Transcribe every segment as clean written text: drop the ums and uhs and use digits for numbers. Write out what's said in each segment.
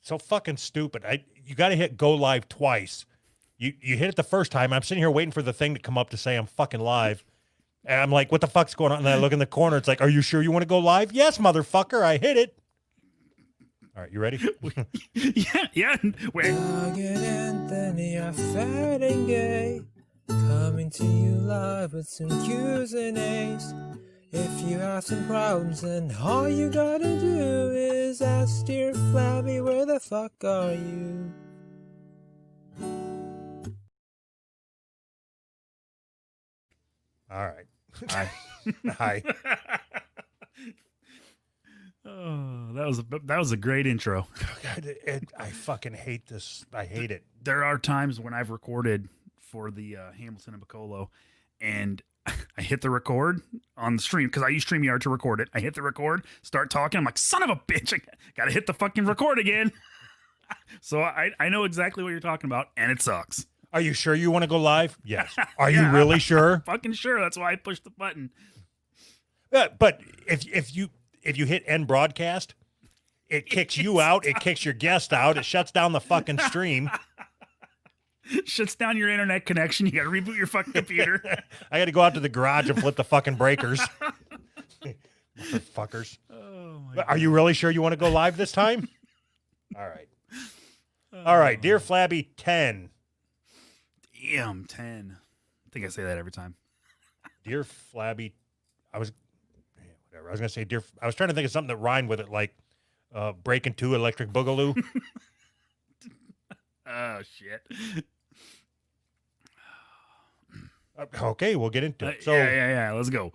so fucking stupid. You got to hit go live twice. You hit it the first time. I'm sitting here waiting for the thing to come up to say I'm fucking live. And I'm like, what the fuck's going on? And then I look in the corner. It's like, are you sure you want to go live? Yes, motherfucker. I hit it. All right, you ready? Yeah. Wait. Doug and Anthony are fat and gay, coming to you live with some Q's and A's. If you have some problems, then all you gotta do is ask dear Flabby, where the fuck are you? All right. Hi. Oh, that was a great intro. God, I fucking hate this. I hate it. There are times when I've recorded for the Hamilton and Bacolo, and I hit the record on the stream because I use StreamYard to record it. I hit the record, start talking. I'm like, son of a bitch, I gotta hit the fucking record again. So I know exactly what you're talking about, and it sucks. Are you sure you want to go live? Yes. Are you really sure? Fucking sure. That's why I pushed the button. But if you hit end broadcast, it kicks you out. It kicks your guest out. It shuts down the fucking stream. Shuts down your internet connection. You got to reboot your fucking computer. I got to go out to the garage and flip the fucking breakers. Motherfuckers. Oh my Are you really sure you want to go live this time? All right. All right. Dear Flabby 10. Damn, 10. I think I say that every time. Dear Flabby, whatever. I was gonna say I was trying to think of something that rhymed with it, like Breaking 2 Electric Boogaloo. Oh shit. Okay, we'll get into it. So yeah. Let's go.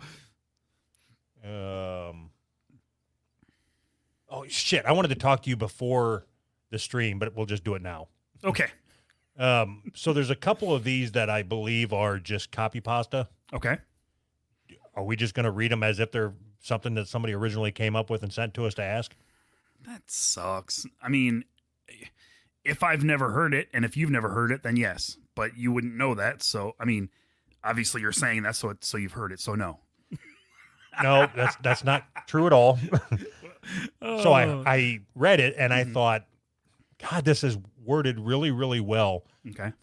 Oh shit! I wanted to talk to you before the stream, but we'll just do it now. Okay. So there's a couple of these that I believe are just copy pasta. Okay. Are we just going to read them as if they're something that somebody originally came up with and sent to us to ask? That sucks. I mean, if I've never heard it, and if you've never heard it, then yes. But you wouldn't know that. So, I mean, obviously you're saying that so you've heard it. So no. No, that's not true at all. So I read it and I thought, God, this is worded really, really well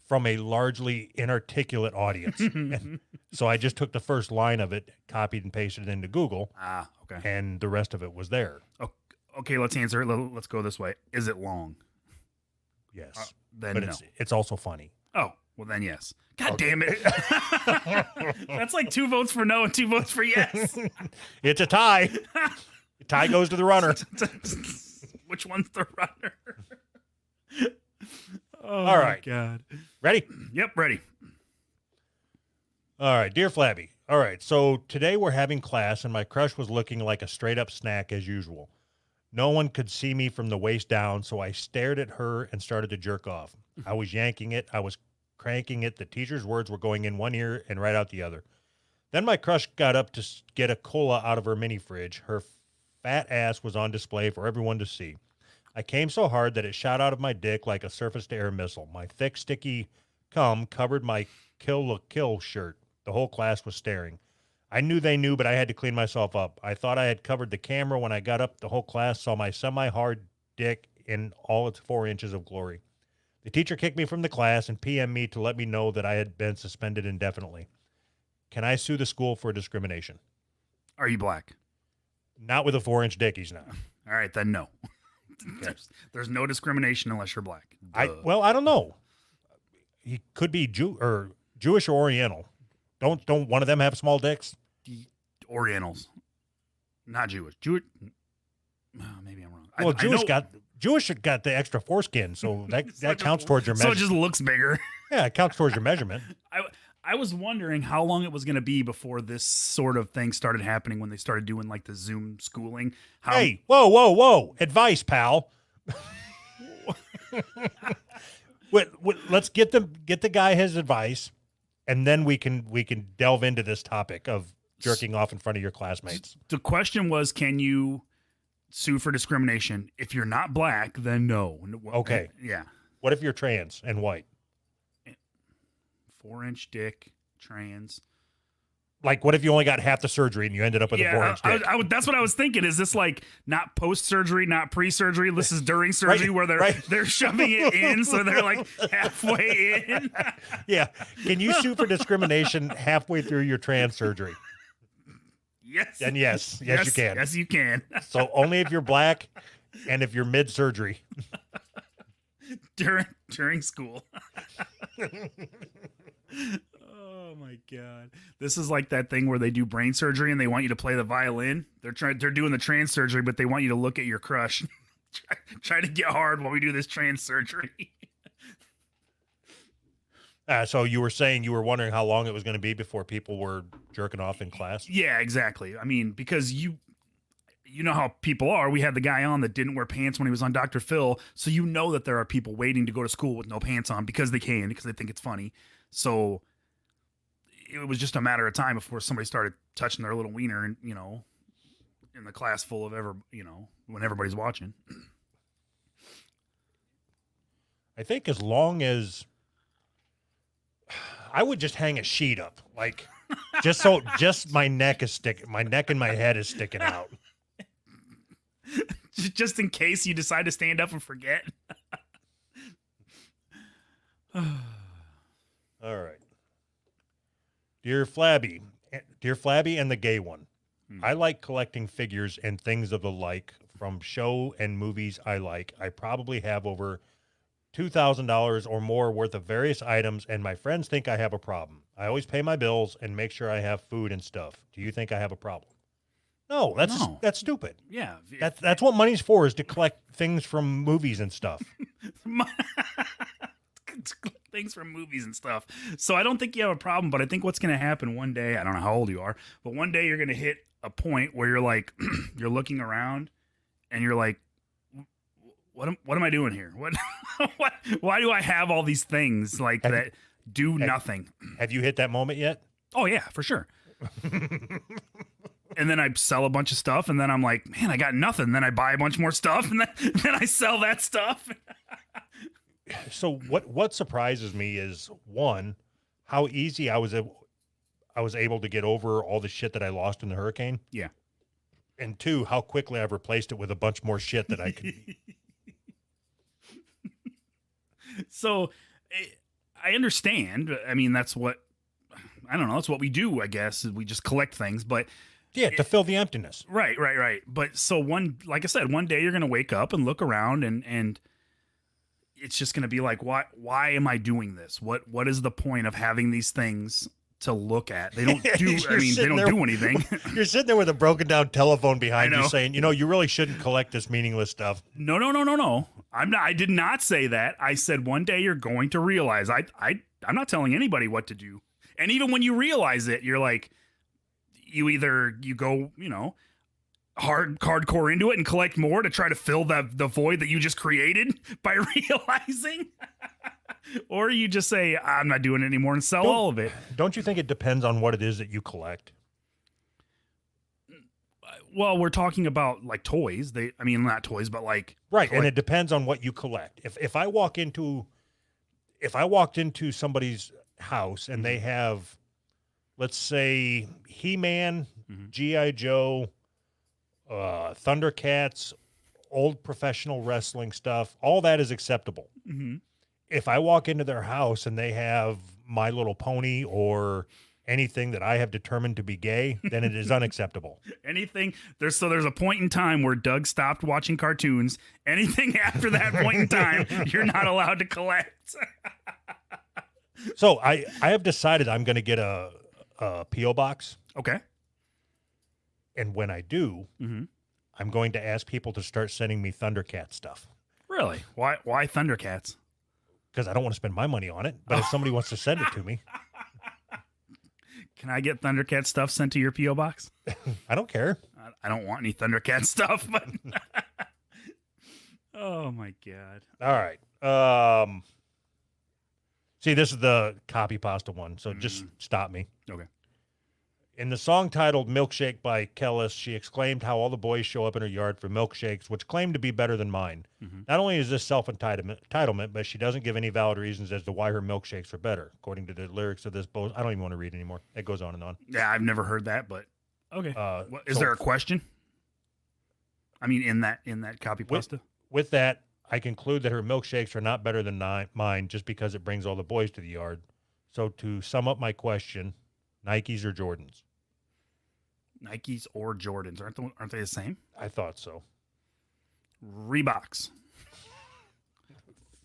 from a largely inarticulate audience. And so I just took the first line of it, copied and pasted it into Google. Okay. And the rest of it was there. Okay, let's answer it. Let's go this way. Is it long? Yes. Then but no. It's also funny. Oh, well then yes. God damn it. That's like 2 votes for no and 2 votes for yes. It's a tie. The tie goes to the runner. Which one's the runner? Oh, all right. God. Ready? Yep, ready. All right. Dear Flabby. All right. So today we're having class and my crush was looking like a straight up snack as usual. No one could see me from the waist down, so I stared at her and started to jerk off. I was yanking it. I was cranking it. The teacher's words were going in one ear and right out the other. Then my crush got up to get a cola out of her mini fridge. Her fat ass was on display for everyone to see. I came so hard that it shot out of my dick like a surface-to-air missile. My thick, sticky cum covered my kill shirt. The whole class was staring. I knew they knew, but I had to clean myself up. I thought I had covered the camera. When I got up, the whole class saw my semi-hard dick in all its 4 inches of glory. The teacher kicked me from the class and PM'd me to let me know that I had been suspended indefinitely. Can I sue the school for discrimination? Are you black? Not with a 4-inch dick, he's not. All right, then no. There's no discrimination unless you're black. I don't know. He could be Jewish or Oriental. Don't one of them have small dicks? Orientals, not Jewish. Maybe I'm wrong. Well, Jewish got the extra foreskin, so that counts towards your measurement. measurement. So it just looks bigger. Yeah, it counts towards your measurement. I was wondering how long it was going to be before this sort of thing started happening when they started doing like the Zoom schooling. Hey, whoa. Advice, pal. Let's get the guy his advice, and then we can delve into this topic of jerking off in front of your classmates. The question was, can you sue for discrimination? If you're not black, then no. Okay. Yeah. What if you're trans and white? 4-inch dick, trans. Like, what if you only got half the surgery and you ended up with a Yeah, 4-inch dick? that's what I was thinking. Is this like not post surgery, not pre surgery? This is during surgery where they're shoving it in, so they're like halfway in. Yeah. Can you sue for discrimination halfway through your trans surgery? Yes. And yes, you can. Yes, you can. So only if you're black and if you're mid surgery. during school. Oh my god. This is like that thing where they do brain surgery and they want you to play the violin. They're doing the trans surgery, but they want you to look at your crush. try to get hard while we do this trans surgery. So you were saying you were wondering how long it was going to be before people were jerking off in class? Yeah, exactly. I mean, because you know how people are. We had the guy on that didn't wear pants when he was on Dr. Phil, so you know that there are people waiting to go to school with no pants on because they think it's funny. So it was just a matter of time before somebody started touching their little wiener, and in the class full of when everybody's watching. I think as long as I would just hang a sheet up, like just my neck and my head is sticking out. Just in case you decide to stand up and forget. All right. Dear Flabby and the gay one, I like collecting figures and things of the like from show and movies I like. I probably have over $2,000 or more worth of various items, and my friends think I have a problem. I always pay my bills and make sure I have food and stuff. Do you think I have a problem? No, that's stupid. Yeah. That's what money's for, is to collect things from movies and stuff. Things from movies and stuff. So I don't think you have a problem, but I think what's going to happen one day, I don't know how old you are, but one day you're going to hit a point where you're like, you're looking around and you're like, what am I doing here? Why do I have all these things that do nothing? Have you hit that moment yet? Oh yeah, for sure. And then I sell a bunch of stuff, and then I'm like, man, I got nothing. Then I buy a bunch more stuff, and then I sell that stuff. So what surprises me is, one, how easy I was able to get over all the shit that I lost in the hurricane. Yeah. And two, how quickly I've replaced it with a bunch more shit that I could. So I understand. I mean, that's what we do, I guess, is we just collect things, but yeah, to fill the emptiness. Right. But so like I said, one day you're going to wake up and look around and it's just going to be like, why am I doing this? What is the point of having these things to look at? They don't do, they don't do anything. You're sitting there with a broken down telephone behind you saying, you really shouldn't collect this meaningless stuff. No. I did not say that. I said one day you're going to realize. I'm not telling anybody what to do. And even when you realize it, you're like, you go, hardcore into it and collect more to try to fill the void that you just created by realizing, or you just say, I'm not doing it anymore and sell all of it. Don't you think it depends on what it is that you collect? Well, we're talking about like toys. Not toys, but like right. And it depends on what you collect. If I walked into somebody's house and they have, let's say, He-Man, G.I. Joe, Thundercats, old professional wrestling stuff, all that is acceptable. Mm-hmm. If I walk into their house and they have My Little Pony or anything that I have determined to be gay, then it is unacceptable. Anything there's a point in time where Doug stopped watching cartoons. Anything after that point in time, you're not allowed to collect. So I have decided I'm going to get a P.O. box. Okay. And when I do, I'm going to ask people to start sending me Thundercat stuff. Really? Why Thundercats? Because I don't want to spend my money on it. But if somebody wants to send it to me. Can I get Thundercat stuff sent to your P.O. box? I don't care. I don't want any Thundercat stuff, but oh my God. All right. See, this is the copy pasta one, so just stop me. Okay. In the song titled Milkshake by Kellis, she exclaimed how all the boys show up in her yard for milkshakes, which claim to be better than mine. Not only is this self-entitlement, but she doesn't give any valid reasons as to why her milkshakes are better. According to the lyrics of this I don't even want to read anymore. It goes on and on. Yeah, I've never heard that, but okay. Is So there a question? I mean, in that copy pasta? With that, I conclude that her milkshakes are not better than mine just because it brings all the boys to the yard. So to sum up my question, Nikes or Jordans? Nikes or Jordans? Aren't they the same? I thought so. Reeboks.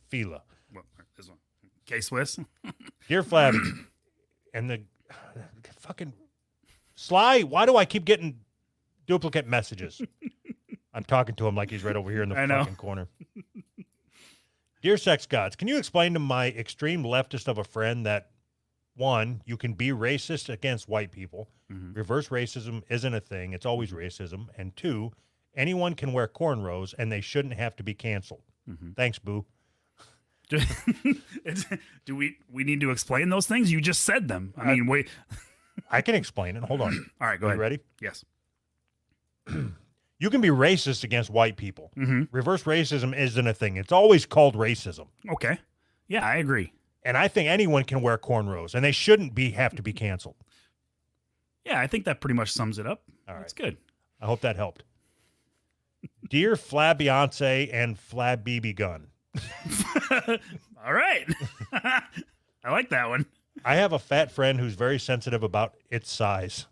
Fila. Well, this one. K-Swiss. Dear Flabby, and the fucking Sly, why do I keep getting duplicate messages? I'm talking to him like he's right over here in the fucking corner. Dear Sex Gods, can you explain to my extreme leftist of a friend that, one, you can be racist against white people. Reverse racism isn't a thing. It's always racism. And two, anyone can wear cornrows and they shouldn't have to be canceled. Thanks, boo. Do we need to explain those things? You just said them. I mean, wait. I can explain it. Hold on. All right, go ahead. You ready? Yes. You can be racist against white people. Reverse racism isn't a thing. It's always called racism. Okay. Yeah, I agree. And I think anyone can wear cornrows, and they shouldn't have to be canceled. Yeah, I think that pretty much sums it up. All right. That's good. I hope that helped. Dear Flabby and Flabby Gun, All right. I like that one. I have a fat friend who's very sensitive about its size.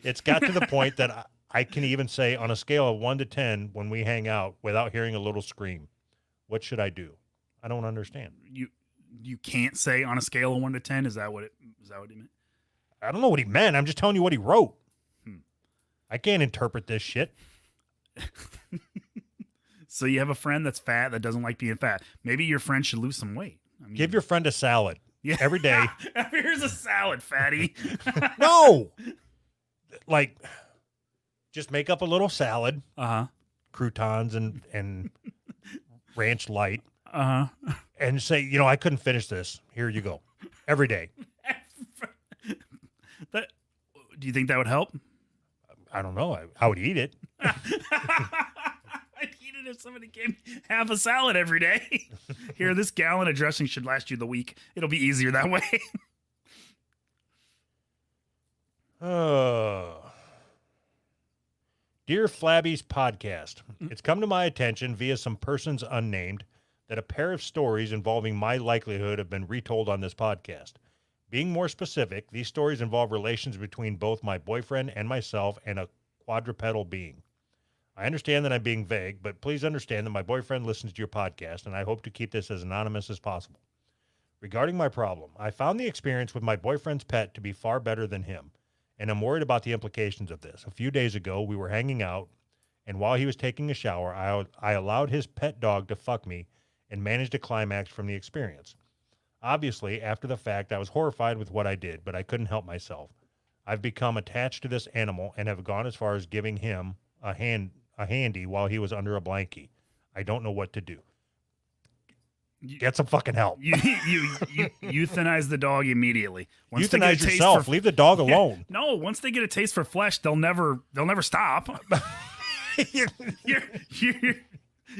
It's got to the point that I can even say on a scale of 1 to 10 when we hang out without hearing a little scream. What should I do? I don't understand. You can't say on a scale of 1 to 10. Is that what he meant? I don't know what he meant. I'm just telling you what he wrote. I can't interpret this shit. So you have a friend that's fat that doesn't like being fat. Maybe your friend should lose some weight. I mean, Give your friend a salad every day. Here's a salad, fatty. No. Like, just make up a little salad. Croutons and ranch light. And say, I couldn't finish this. Here you go. Every day. Do you think that would help? I don't know. I would eat it. I'd eat it if somebody gave me half a salad every day. Here, this gallon of dressing should last you the week. It'll be easier that way. Dear Flabby's podcast, it's come to my attention via some persons unnamed that a pair of stories involving my likelihood have been retold on this podcast. Being more specific, these stories involve relations between both my boyfriend and myself and a quadrupedal being. I understand that I'm being vague, but please understand that my boyfriend listens to your podcast, and I hope to keep this as anonymous as possible. Regarding my problem, I found the experience with my boyfriend's pet to be far better than him, and I'm worried about the implications of this. A few days ago, we were hanging out, and while he was taking a shower, I allowed his pet dog to fuck me and managed to climax from the experience. Obviously, after the fact, I was horrified with what I did, but I couldn't help myself. I've become attached to this animal and have gone as far as giving him a handy while he was under a blankie. I don't know what to do. Get some fucking help. You euthanize the dog immediately. Once euthanize yourself. Leave the dog alone. No, once they get a taste for flesh, they'll never stop.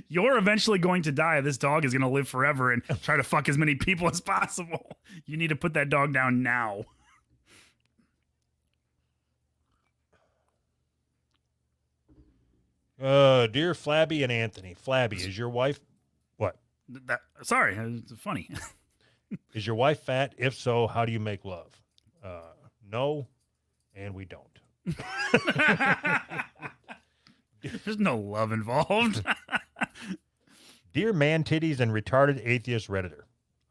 You're eventually going to die. This dog is going to live forever and try to fuck as many people as possible. You need to put that dog down now. Dear Flabby and Anthony. Flabby, is your wife... What? Sorry, it's funny. Is your wife fat? If so, how do you make love? No, and we don't. There's no love involved. Dear man titties and retarded atheist Redditor.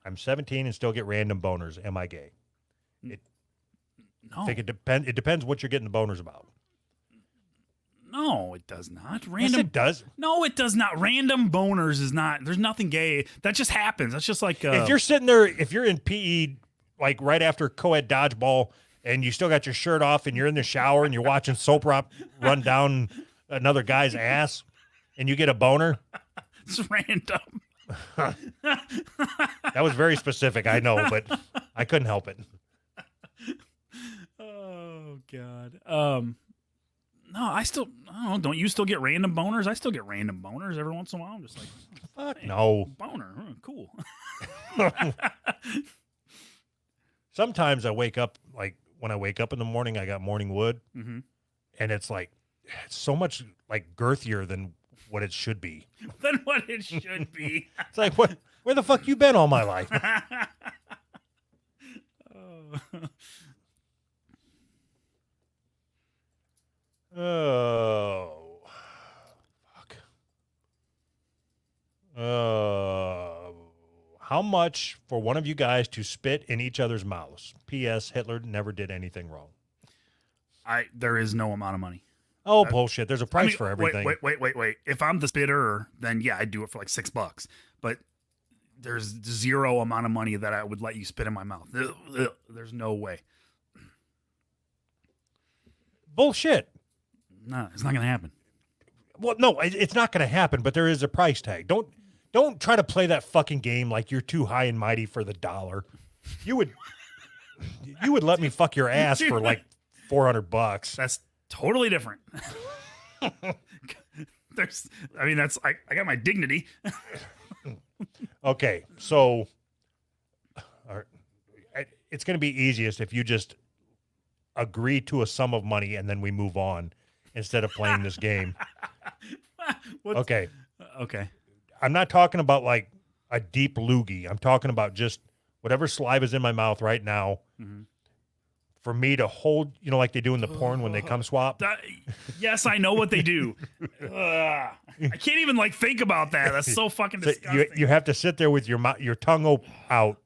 I'm 17 and still get random boners. Am I gay? No. I think it depends what you're getting the boners about. No, it does not. Yes, it does. No, it does not. Random boners is not. There's nothing gay. That just happens. That's just like if you're sitting there, if you're in PE, like right after co-ed dodgeball, and you still got your shirt off, and you're in the shower, and you're watching soap run down another guy's ass, and you get a boner. It's random. That was very specific, I know, but I couldn't help it. Oh God. No, I don't know. Don't you still get random boners? I still get random boners every once in a while. I'm just like, Fuck hey, no. boner. Cool. Sometimes I wake up, like when I wake up in the morning, I got morning wood, Mm-hmm. and it's like it's so much like girthier than what it should be. Than what it should be. It's like, what? Where the fuck you been all my life? Oh, fuck. How much for one of you guys to spit in each other's mouths? P.S. Hitler never did anything wrong. There is no amount of money. Oh, bullshit. There's a price for everything. Wait. If I'm the spitter, then yeah, I'd do it for like $6. But there's zero amount of money that I would let you spit in my mouth. There's no way. Bullshit. No, it's not gonna happen. Well, no, it's not going to happen, but there is a price tag. Don't try to play that fucking game like you're too high and mighty for the dollar. You would let me fuck your ass for like $400. That's totally different. I got my dignity. Okay, so it's going to be easiest if you just agree to a sum of money and then we move on instead of playing this game. Okay. Okay. I'm not talking about like a deep loogie. I'm talking about just whatever saliva's in my mouth right now for me to hold, like they do in the porn when they come swap. Yes, I know what they do. I can't even like think about that. That's so fucking disgusting. You have to sit there with your tongue out,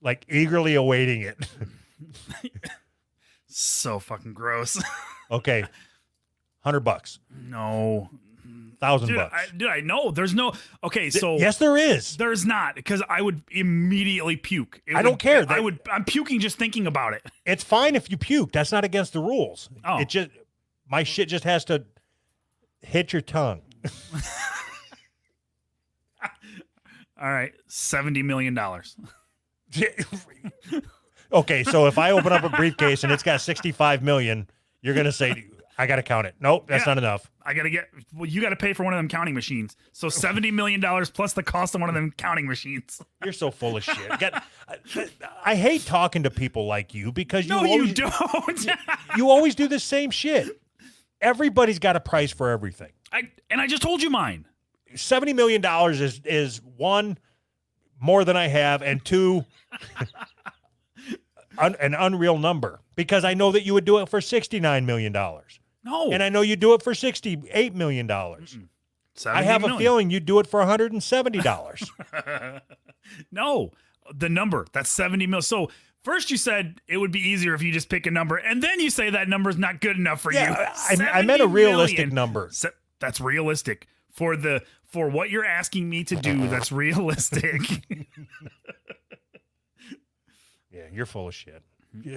like eagerly awaiting it. So fucking gross. Okay. $100. No. $1,000. Dude, I know. There's no. Okay, so yes, there is. There's not, because I would immediately puke. Don't care. I'm puking just thinking about it. It's fine if you puke. That's not against the rules. Oh. It just my shit just has to hit your tongue. All right, $70 million. Okay, so if I open up a briefcase and it's got 65 million, you're gonna say I gotta count it. Nope, that's not enough. You got to pay for one of them counting machines. So $70 million plus the cost of one of them counting machines. You're so full of shit. I hate talking to people like you because you don't. You always do the same shit. Everybody's got a price for everything. I just told you mine. $70 million is one, more than I have, and two, an unreal number because I know that you would do it for $69 million. No. And I know you do it for $68 million. I have a feeling you'd do it for $170. No, the number, that's 70 mil. So first you said it would be easier if you just pick a number, and then you say that number is not good enough for you. I meant a realistic number. That's realistic. For what you're asking me to do, that's realistic. Yeah, you're full of shit.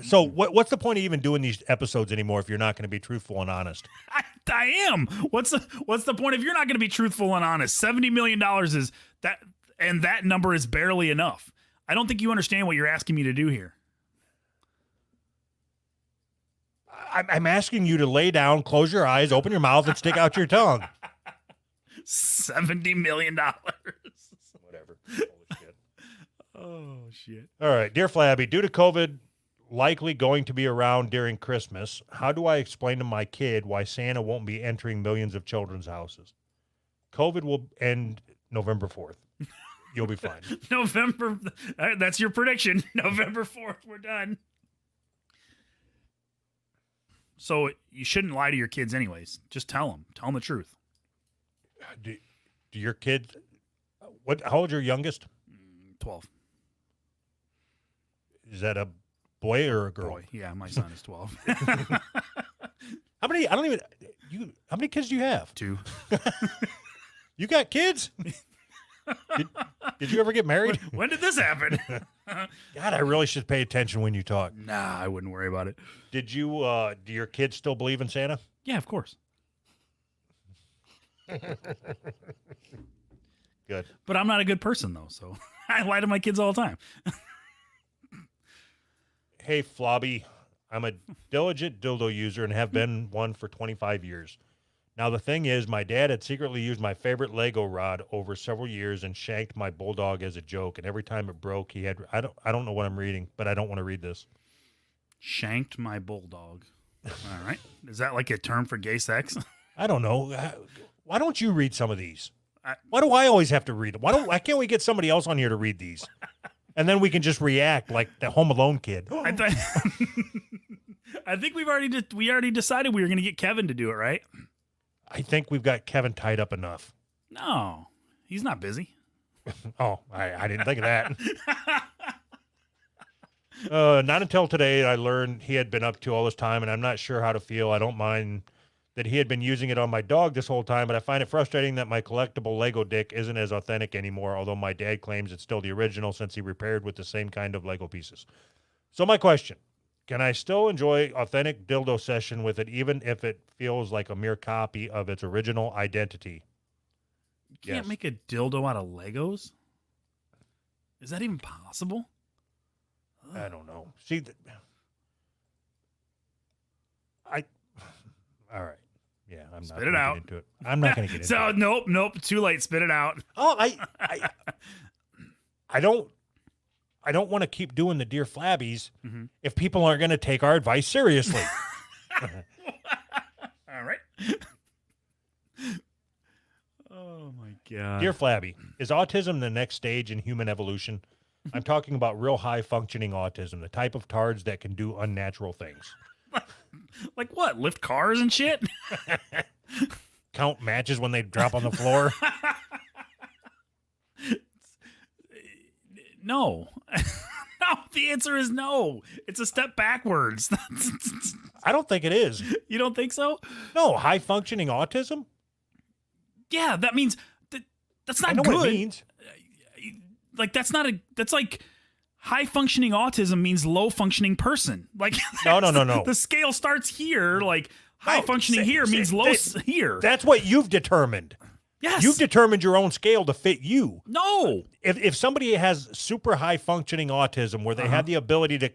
So what's the point of even doing these episodes anymore if you're not going to be truthful and honest? I am. What's the point if you're not going to be truthful and honest? $70 million is that, and that number is barely enough. I don't think you understand what you're asking me to do here. I'm asking you to lay down, close your eyes, open your mouth, and stick out your tongue. $70 million. Whatever. Oh, shit. All right. Dear Flabby, due to COVID likely going to be around during Christmas, how do I explain to my kid why Santa won't be entering millions of children's houses? COVID will end November 4th. You'll be fine. That's your prediction. November 4th, we're done. So you shouldn't lie to your kids anyways. Just tell them. Tell them the truth. Do your kids, how old's your youngest? 12. Is that a boy or a girl? Boy. Yeah, my son is 12. How many kids do you have? 2. You got kids? Did you ever get married? When did this happen? God, I really should pay attention when you talk. Nah, I wouldn't worry about it. Do your kids still believe in Santa? Yeah, of course. Good. But I'm not a good person, though, so I lie to my kids all the time. Hey, Flabby, I'm a diligent dildo user and have been one for 25 years. Now, the thing is, my dad had secretly used my favorite Lego rod over several years and shanked my bulldog as a joke. And every time it broke, he had, I don't know what I'm reading, but I don't want to read this. Shanked my bulldog. All right. Is that like a term for gay sex? I don't know. Why don't you read some of these? I- Why do I always have to read them? Why can't we get somebody else on here to read these? And then we can just react like the Home Alone kid. I think we already decided we were going to get Kevin to do it, right? I think we've got Kevin tied up enough. No, he's not busy. Oh, I didn't think of that. Not until today I learned he had been up to all this time, and I'm not sure how to feel. I don't mind that he had been using it on my dog this whole time, but I find it frustrating that my collectible Lego dick isn't as authentic anymore, although my dad claims it's still the original since he repaired with the same kind of Lego pieces. So my question, can I still enjoy authentic dildo session with it even if it feels like a mere copy of its original identity? You can't Yes. make a dildo out of Legos? Is that even possible? I don't know. See, all right. Yeah, I'm not Spit gonna it get out. into it. I'm not going to get into So it. nope, too late. Spit it out. Oh, I don't want to keep doing the Dear Flabbies Mhm. if people aren't going to take our advice seriously. All right. Oh my god. Dear Flabby, is autism the next stage in human evolution? I'm talking about real high functioning autism, the type of tards that can do unnatural things. Like what? Lift cars and shit? Count matches when they drop on the floor. No. No, the answer is no. It's a step backwards. I don't think it is. You don't think so? No, high functioning autism? Yeah, that means that's not I know good. what it means. Like that's like high functioning autism means low functioning person. Like No. The scale starts here. Like high No, functioning here means low here. That's what you've determined. Yes. You've determined your own scale to fit you. No. If somebody has super high functioning autism where they have the ability to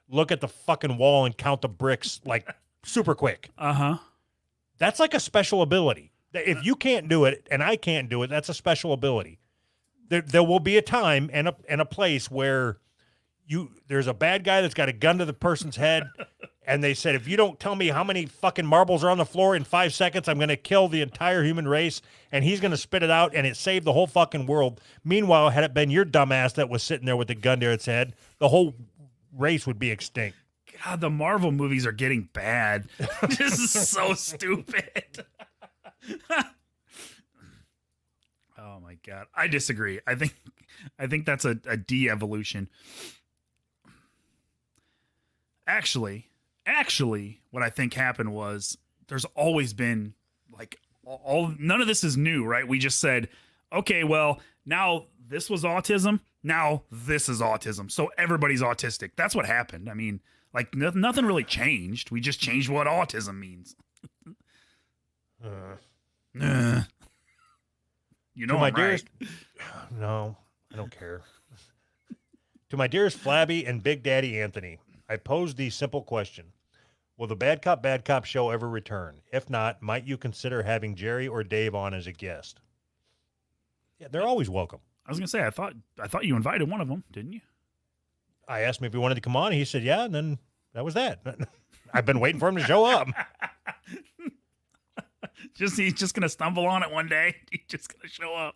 look at the fucking wall and count the bricks like super quick, that's like a special ability. If you can't do it and I can't do it, that's a special ability. There will be a time and a place where there's a bad guy that's got a gun to the person's head, and they said, if you don't tell me how many fucking marbles are on the floor in 5 seconds, I'm going to kill the entire human race, and he's going to spit it out, and it saved the whole fucking world. Meanwhile, had it been your dumbass that was sitting there with the gun to its head, the whole race would be extinct. God, the Marvel movies are getting bad. This is so stupid. Oh my god, I disagree. I think that's a de-evolution. Actually, what I think happened was there's always been like none of this is new, right? We just said, okay, well, now this was autism, now this is autism. So everybody's autistic. That's what happened. I mean, like nothing really changed. We just changed what autism means. You know, To my I'm right. dearest, no, I don't care. To my dearest Flabby and Big Daddy Anthony, I pose the simple question. Will the Bad Cop show ever return? If not, might you consider having Jerry or Dave on as a guest? Yeah, they're always welcome. I was gonna say I thought you invited one of them, didn't you? I asked him if he wanted to come on. He said, yeah, and then that was that. I've been waiting for him to show up. He's just gonna stumble on it one day. He's just gonna show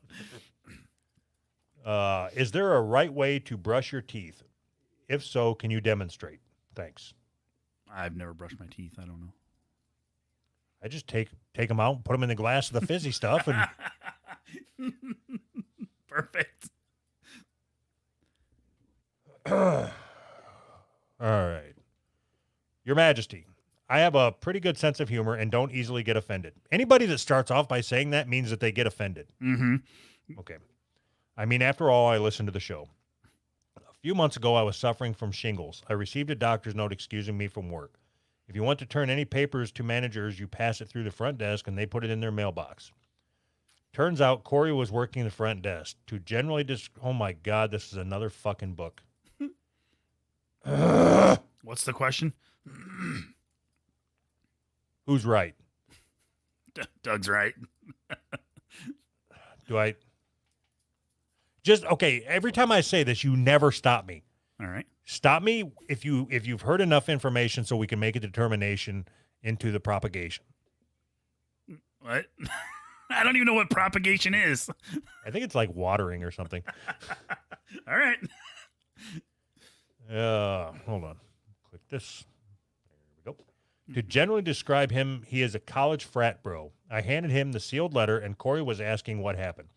up. Is there a right way to brush your teeth? If so, can you demonstrate? Thanks. I've never brushed my teeth. I don't know. I just take them out and put them in the glass of the fizzy stuff. And Perfect. all right. Your Majesty, I have a pretty good sense of humor and don't easily get offended. Anybody that starts off by saying that means that they get offended. Mm-hmm. Okay. I mean, after all, I listen to the show. A few months ago, I was suffering from shingles. I received a doctor's note excusing me from work. If you want to turn any papers to managers, you pass it through the front desk and they put it in their mailbox. Turns out Corey was working the front desk to generally oh my God, this is another fucking book. What's the question? Who's right? Doug's right. Do I just okay? Every time I say this, you never stop me. All right. Stop me if you've heard enough information so we can make a determination into the propagation. What? I don't even know what propagation is. I think it's like watering or something. All right. Hold on. Click this. There we go. To generally describe him, he is a college frat bro. I handed him the sealed letter, and Corey was asking what happened.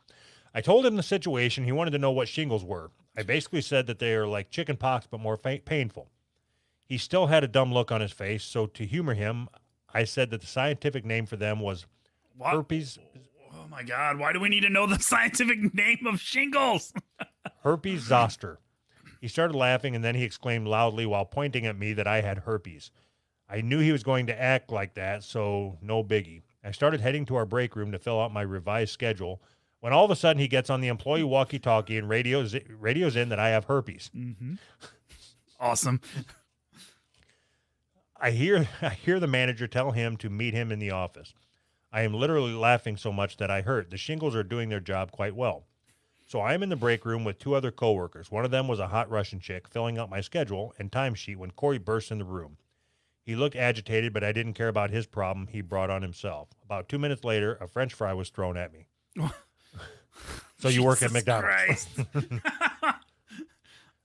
I told him the situation. He wanted to know what shingles were. I basically said that they are like chicken pox, but more painful. He still had a dumb look on his face, so to humor him, I said that the scientific name for them was What? herpes. Oh my God! Why do we need to know the scientific name of shingles? Herpes zoster. He started laughing, and then he exclaimed loudly while pointing at me that I had herpes. I knew he was going to act like that, so no biggie. I started heading to our break room to fill out my revised schedule, when all of a sudden he gets on the employee walkie-talkie and radios in that I have herpes. Mm-hmm. Awesome. I hear the manager tell him to meet him in the office. I am literally laughing so much that I hurt. The shingles are doing their job quite well. So I am in the break room with two other coworkers. One of them was a hot Russian chick filling out my schedule and timesheet when Corey burst in the room. He looked agitated, but I didn't care about his problem he brought on himself. About 2 minutes later, a French fry was thrown at me. So you work at Jesus McDonald's. Christ.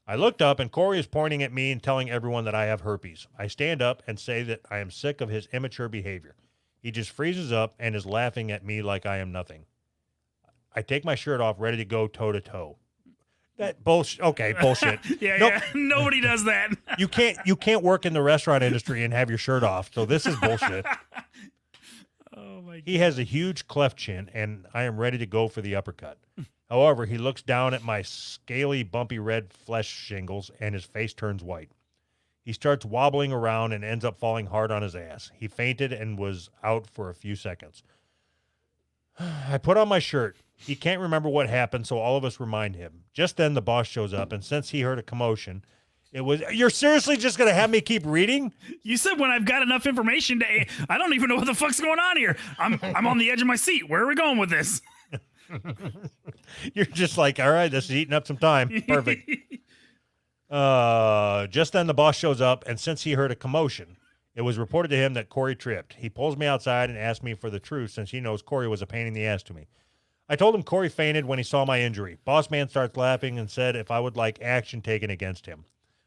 I looked up, and Corey is pointing at me and telling everyone that I have herpes. I stand up and say that I am sick of his immature behavior. He just freezes up and is laughing at me like I am nothing. I take my shirt off, ready to go toe-to-toe. That bullshit. Okay, bullshit. Yeah, Nope. yeah. Nobody does that. You can't work in the restaurant industry and have your shirt off, so this is bullshit. Oh my God. He has a huge cleft chin, and I am ready to go for the uppercut. However, he looks down at my scaly, bumpy red flesh shingles, and his face turns white. He starts wobbling around and ends up falling hard on his ass. He fainted and was out for a few seconds. I put on my shirt. He can't remember what happened, so all of us remind him. Just then, the boss shows up, and since he heard a commotion, it was, you're seriously just going to have me keep reading? You said when I've got enough information to, I don't even know what the fuck's going on here. I'm on the edge of my seat. Where are we going with this? You're just like, all right, this is eating up some time. Perfect. Just then the boss shows up, and since he heard a commotion, it was reported to him that Corey tripped. He pulls me outside and asks me for the truth since he knows Corey was a pain in the ass to me. I told him Corey fainted when he saw my injury. Boss man starts laughing and said if I would like action taken against him.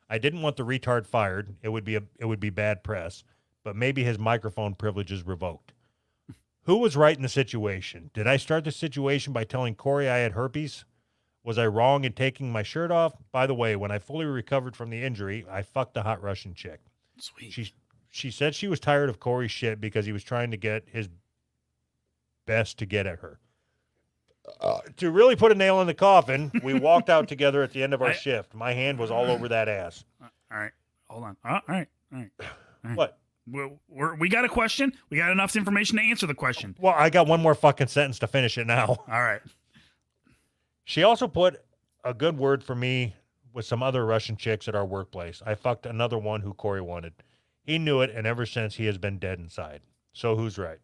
I didn't want the retard fired. It would be bad press, but maybe his microphone privileges revoked. Who was right in the situation? Did I start the situation by telling Corey I had herpes? Was I wrong in taking my shirt off? By the way, when I fully recovered from the injury, I fucked a hot Russian chick. Sweet. She said she was tired of Corey's shit because he was trying to get his best to get at her. To really put a nail in the coffin, we walked out together at the end of our shift. My hand was all over that ass. All right. Hold on. All right. What? We got a question. We got enough information to answer the question. Well, I got one more fucking sentence to finish it now. All right. She also put a good word for me with some other Russian chicks at our workplace. I fucked another one who Corey wanted. He knew it, and ever since he has been dead inside. So who's right?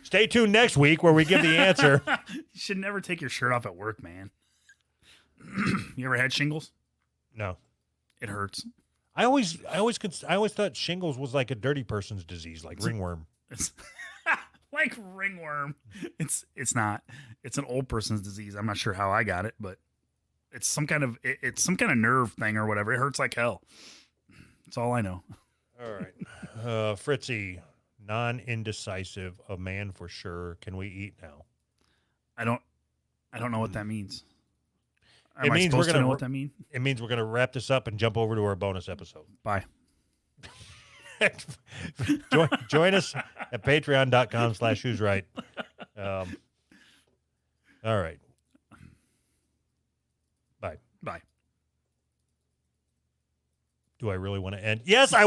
Stay tuned next week where we give the answer. You should never take your shirt off at work, man. You ever had shingles? No. It hurts. I always thought shingles was like a dirty person's disease, like ringworm. It's like ringworm. It's not. It's an old person's disease. I'm not sure how I got it, but it's some kind of nerve thing or whatever. It hurts like hell. That's all I know. All right. Fritzy, non-indecisive, a man for sure. Can we eat now? I don't know what that means. It means supposed we're gonna to know what that means? It means we're going to wrap this up and jump over to our bonus episode. Bye. Join us at patreon.com/who's right. All right. Bye. Bye. Do I really want to end? Yes, I